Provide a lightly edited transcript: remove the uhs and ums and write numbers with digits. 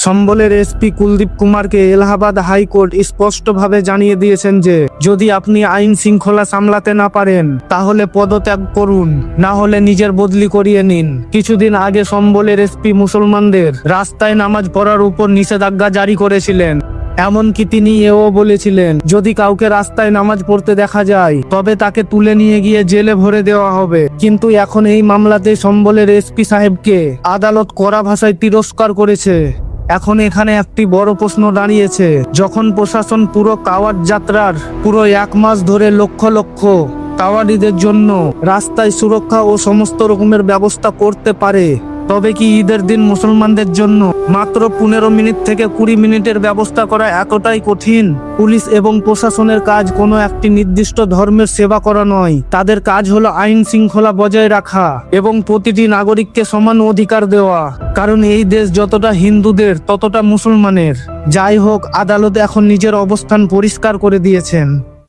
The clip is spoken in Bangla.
সম্বলের এসপি কুলদীপ কুমারকে এলাহাবাদ হাইকোর্ট স্পষ্টভাবে জানিয়ে দিয়েছেন যে যদি আপনি আইন শৃঙ্খলা সামলাতে না পারেন তাহলে পদত্যাগ করুন, না হলে নিজের বদলি করিয়ে নিন। কিছুদিন আগে সম্বলের এসপি মুসলমানদের রাস্তায় নামাজ পড়ার উপর নিষেধাজ্ঞা জারি করেছিলেন। এমনকি তিনি এও বলেছিলেন যদি কাউকে রাস্তায় নামাজ পড়তে দেখা যায় তবে তাকে তুলে নিয়ে গিয়ে জেলে ভরে দেওয়া হবে। কিন্তু এখন এই মামলাতে সম্বলের এসপি সাহেবকে আদালত কড়া ভাষায় তিরস্কার করেছে। এখন এখানে একটি বড় প্রশ্ন দাঁড়িয়েছে, যখন প্রশাসন পুরো কাওয়াড যাত্রার পুরো 1 মাস ধরে লক্ষ লক্ষ কাওয়াডিদের জন্য রাস্তায় সুরক্ষা ও সমস্ত রকমের ব্যবস্থা করতে পারে, তবে কি ঈদের দিন মুসলমানদের জন্য মাত্র 15 মিনিট থেকে 20 মিনিটের ব্যবস্থা করা এতটাই কঠিন? পুলিশ এবং প্রশাসনের কাজ কোনো একটি নির্দিষ্ট ধর্মের সেবা করা নয়, তাদের কাজ হলো আইন শৃঙ্খলা বজায় রাখা এবং প্রতিটি নাগরিককে সমান অধিকার দেওয়া। কারণ এই দেশ যতটা হিন্দুদের ততটা মুসলমানের। যাই হোক, আদালত এখন নিজের অবস্থান পরিষ্কার করে দিয়েছেন।